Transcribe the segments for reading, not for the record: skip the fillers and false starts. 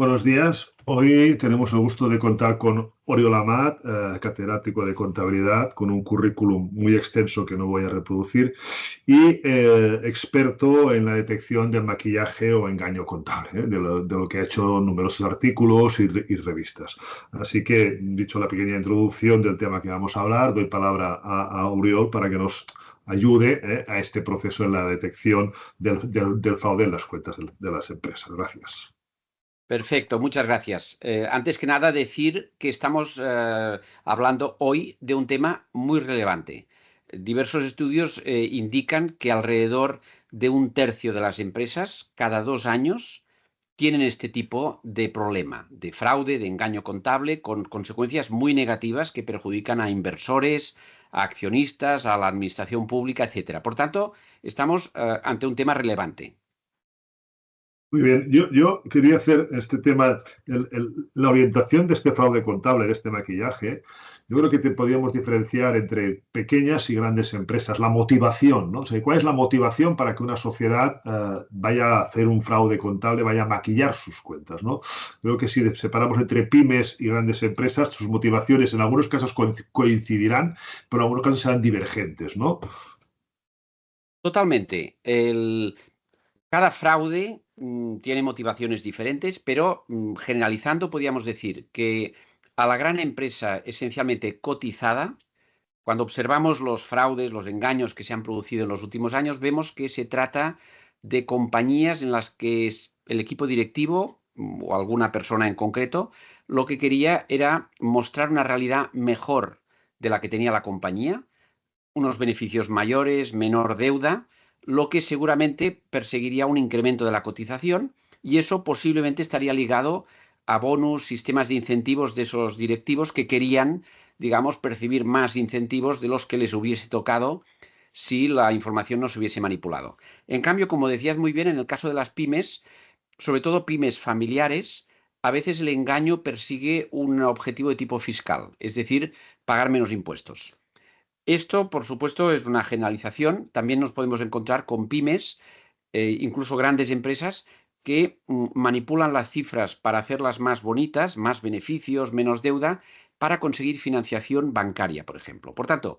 Buenos días. Hoy tenemos el gusto de contar con Oriol Amat, catedrático de contabilidad, con un currículum muy extenso que no voy a reproducir y experto en la detección del maquillaje o engaño contable, de lo que ha hecho numerosos artículos y revistas. Así que, dicho la pequeña introducción del tema que vamos a hablar, doy palabra a Oriol para que nos ayude a este proceso en la detección del fraude en las cuentas de las empresas. Gracias. Perfecto, muchas gracias. Antes que nada, decir que estamos hablando hoy de un tema muy relevante. Diversos estudios indican que alrededor de un tercio de las empresas cada 2 años tienen este tipo de problema, de fraude, de engaño contable, con consecuencias muy negativas que perjudican a inversores, a accionistas, a la administración pública, etcétera. Por tanto, estamos ante un tema relevante. Muy bien, yo quería hacer este tema, la orientación de este fraude contable, de este maquillaje. Yo creo que podríamos diferenciar entre pequeñas y grandes empresas, la motivación, ¿no? O sea, ¿cuál es la motivación para que una sociedad vaya a hacer un fraude contable, vaya a maquillar sus cuentas, ¿no? Creo que si separamos entre pymes y grandes empresas, sus motivaciones en algunos casos coincidirán, pero en algunos casos serán divergentes, ¿no? Totalmente. Cada fraude tiene motivaciones diferentes, pero generalizando podríamos decir que a la gran empresa esencialmente cotizada, cuando observamos los fraudes, los engaños que se han producido en los últimos años, vemos que se trata de compañías en las que el equipo directivo o alguna persona en concreto lo que quería era mostrar una realidad mejor de la que tenía la compañía, unos beneficios mayores, menor deuda, lo que seguramente perseguiría un incremento de la cotización y eso posiblemente estaría ligado a bonus, sistemas de incentivos de esos directivos que querían, digamos, percibir más incentivos de los que les hubiese tocado si la información no se hubiese manipulado. En cambio, como decías muy bien, en el caso de las pymes, sobre todo pymes familiares, a veces el engaño persigue un objetivo de tipo fiscal, es decir, pagar menos impuestos. Esto, por supuesto, es una generalización. También nos podemos encontrar con pymes, incluso grandes empresas, que manipulan las cifras para hacerlas más bonitas, más beneficios, menos deuda, para conseguir financiación bancaria, por ejemplo. Por tanto,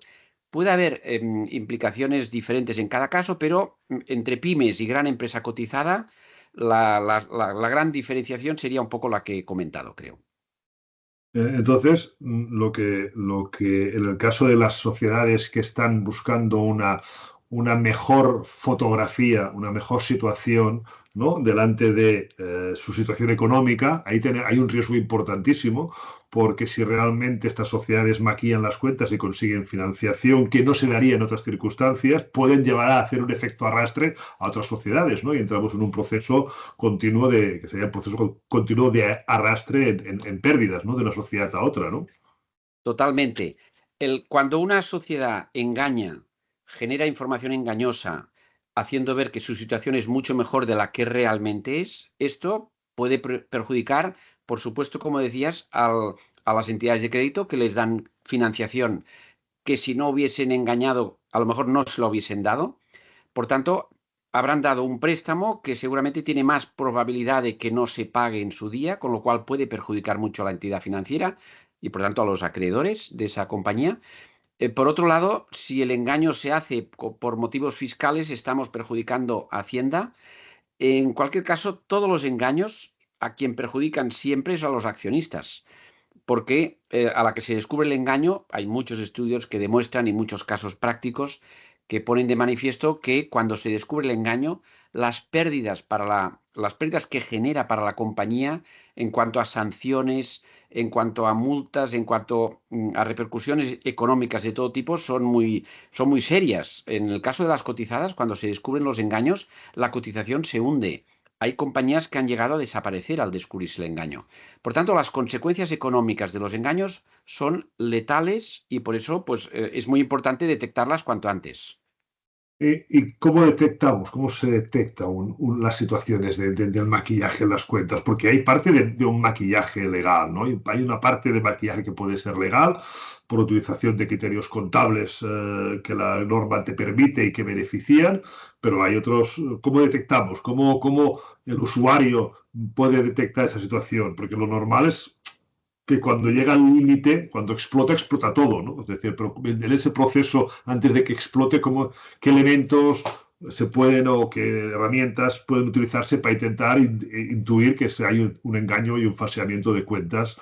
puede haber implicaciones diferentes en cada caso, pero entre pymes y gran empresa cotizada, la gran diferenciación sería un poco la que he comentado, creo. Entonces, lo que en el caso de las sociedades que están buscando una mejor fotografía, una mejor situación, ¿no? Delante de su situación económica, hay un riesgo importantísimo, porque si realmente estas sociedades maquillan las cuentas y consiguen financiación que no se daría en otras circunstancias, pueden llevar a hacer un efecto arrastre a otras sociedades, ¿no? Y entramos en un proceso continuo que sería el proceso continuo de arrastre en pérdidas, ¿no? De una sociedad a otra, ¿no? Totalmente. Cuando una sociedad engaña, genera información engañosa, haciendo ver que su situación es mucho mejor de la que realmente es, esto puede perjudicar, por supuesto, como decías, a las entidades de crédito que les dan financiación que si no hubiesen engañado, a lo mejor no se lo hubiesen dado. Por tanto, habrán dado un préstamo que seguramente tiene más probabilidad de que no se pague en su día, con lo cual puede perjudicar mucho a la entidad financiera y por tanto a los acreedores de esa compañía. Por otro lado, si el engaño se hace por motivos fiscales, estamos perjudicando a Hacienda. En cualquier caso, todos los engaños a quien perjudican siempre es a los accionistas, porque a la que se descubre el engaño, hay muchos estudios que demuestran y muchos casos prácticos que ponen de manifiesto que cuando se descubre el engaño, las pérdidas que genera para la compañía en cuanto a sanciones, en cuanto a multas, en cuanto a repercusiones económicas de todo tipo, son muy serias. En el caso de las cotizadas, cuando se descubren los engaños, la cotización se hunde. Hay compañías que han llegado a desaparecer al descubrirse el engaño. Por tanto, las consecuencias económicas de los engaños son letales y por eso pues, es muy importante detectarlas cuanto antes. ¿Y cómo detectamos, cómo se detecta las situaciones del maquillaje en las cuentas? Porque hay parte de un maquillaje legal, ¿no? Hay una parte de maquillaje que puede ser legal por utilización de criterios contables que la norma te permite y que benefician, pero hay otros. ¿Cómo detectamos? ¿Cómo el usuario puede detectar esa situación? Porque lo normal es que cuando llega al límite, cuando explota, explota todo, ¿no? Es decir, pero en ese proceso, antes de que explote, ¿qué elementos se pueden o qué herramientas pueden utilizarse para intentar intuir que hay un engaño y un falseamiento de cuentas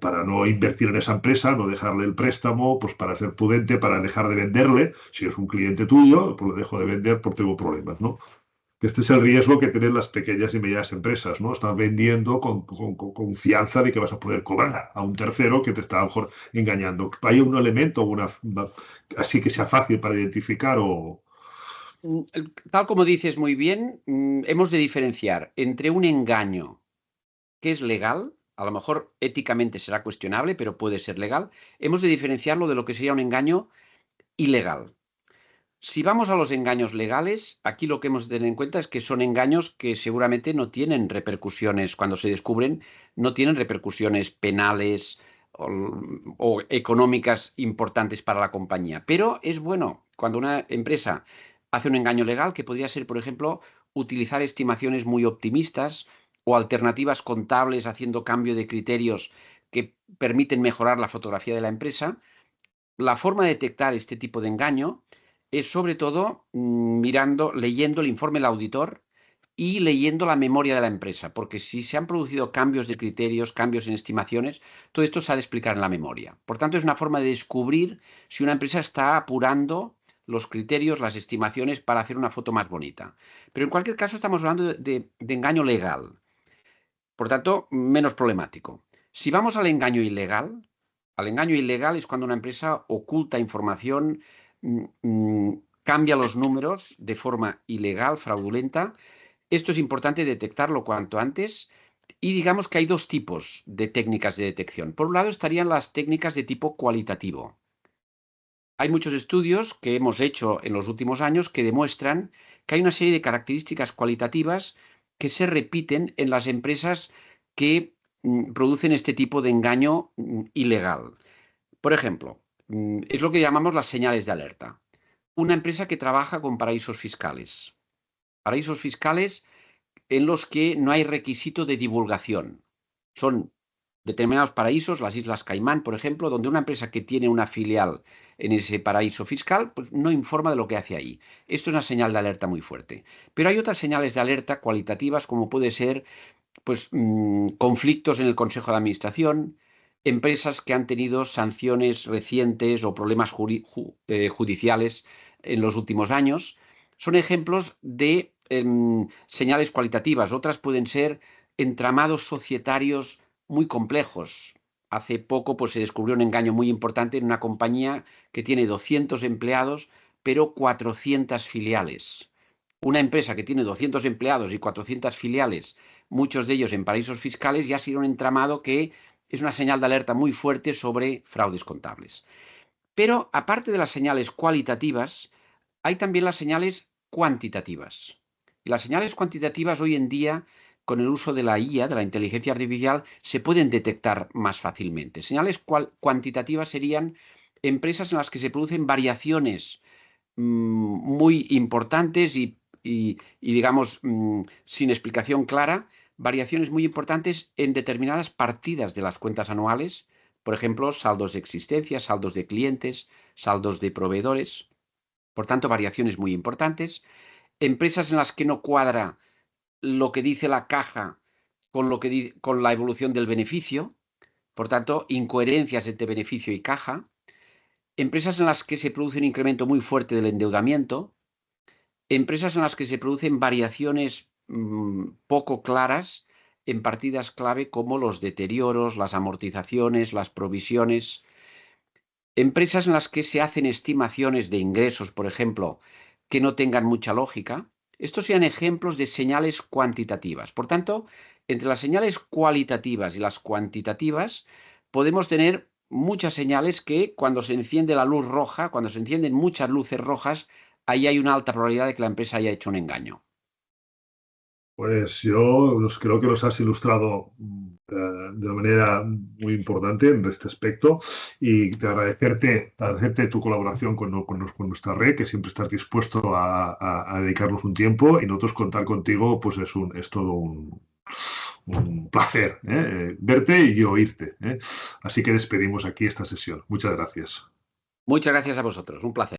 para no invertir en esa empresa, no dejarle el préstamo, pues para ser prudente, para dejar de venderle? Si es un cliente tuyo, pues lo dejo de vender porque tengo problemas, ¿no? Que este es el riesgo que tienen las pequeñas y medianas empresas, ¿no? Estás vendiendo con confianza de que vas a poder cobrar a un tercero que te está a lo mejor engañando. ¿Hay un elemento, así que sea fácil para identificar o... Tal como dices muy bien, hemos de diferenciar entre un engaño que es legal, a lo mejor éticamente será cuestionable, pero puede ser legal. Hemos de diferenciarlo de lo que sería un engaño ilegal. Si vamos a los engaños legales, aquí lo que hemos de tener en cuenta es que son engaños que seguramente no tienen repercusiones, cuando se descubren, no tienen repercusiones penales o económicas importantes para la compañía. Pero es bueno cuando una empresa hace un engaño legal, que podría ser, por ejemplo, utilizar estimaciones muy optimistas o alternativas contables haciendo cambio de criterios que permiten mejorar la fotografía de la empresa. La forma de detectar este tipo de engaño es sobre todo leyendo el informe del auditor y leyendo la memoria de la empresa, porque si se han producido cambios de criterios, cambios en estimaciones, todo esto se ha de explicar en la memoria. Por tanto, es una forma de descubrir si una empresa está apurando los criterios, las estimaciones para hacer una foto más bonita. Pero en cualquier caso estamos hablando de engaño legal, por tanto, menos problemático. Si vamos al engaño ilegal es cuando una empresa oculta información, cambia los números de forma ilegal, fraudulenta. Esto es importante detectarlo cuanto antes. Y digamos que hay dos tipos de técnicas de detección. Por un lado estarían las técnicas de tipo cualitativo. Hay muchos estudios que hemos hecho en los últimos años que demuestran que hay una serie de características cualitativas que se repiten en las empresas que producen este tipo de engaño ilegal. Por ejemplo, es lo que llamamos las señales de alerta. Una empresa que trabaja con paraísos fiscales. Paraísos fiscales en los que no hay requisito de divulgación. Son determinados paraísos, las Islas Caimán, por ejemplo, donde una empresa que tiene una filial en ese paraíso fiscal, pues no informa de lo que hace ahí. Esto es una señal de alerta muy fuerte. Pero hay otras señales de alerta cualitativas, como puede ser pues, conflictos en el Consejo de Administración, empresas que han tenido sanciones recientes o problemas judiciales en los últimos años. Son ejemplos de señales cualitativas. Otras pueden ser entramados societarios muy complejos. Hace poco pues, se descubrió un engaño muy importante en una compañía que tiene 200 empleados, pero 400 filiales. Una empresa que tiene 200 empleados y 400 filiales, muchos de ellos en paraísos fiscales, ya ha sido un entramado que es una señal de alerta muy fuerte sobre fraudes contables. Pero aparte de las señales cualitativas, hay también las señales cuantitativas. Y las señales cuantitativas hoy en día, con el uso de la IA, de la inteligencia artificial, se pueden detectar más fácilmente. Señales cuantitativas serían empresas en las que se producen variaciones muy importantes y digamos, sin explicación clara, variaciones muy importantes en determinadas partidas de las cuentas anuales, por ejemplo, saldos de existencia, saldos de clientes, saldos de proveedores, por tanto, variaciones muy importantes, empresas en las que no cuadra lo que dice la caja con, con la evolución del beneficio, por tanto, incoherencias entre beneficio y caja, empresas en las que se produce un incremento muy fuerte del endeudamiento, empresas en las que se producen variaciones poco claras en partidas clave como los deterioros, las amortizaciones, las provisiones, empresas en las que se hacen estimaciones de ingresos, por ejemplo, que no tengan mucha lógica. Estos sean ejemplos de señales cuantitativas. Por tanto, entre las señales cualitativas y las cuantitativas, podemos tener muchas señales que cuando se enciende la luz roja, cuando se encienden muchas luces rojas, ahí hay una alta probabilidad de que la empresa haya hecho un engaño. Pues yo creo que los has ilustrado de una manera muy importante en este aspecto y agradecerte tu colaboración con nuestra red, que siempre estás dispuesto a dedicarnos un tiempo y nosotros contar contigo, pues es todo un placer verte y oírte. Así que despedimos aquí esta sesión. Muchas gracias. Muchas gracias a vosotros. Un placer.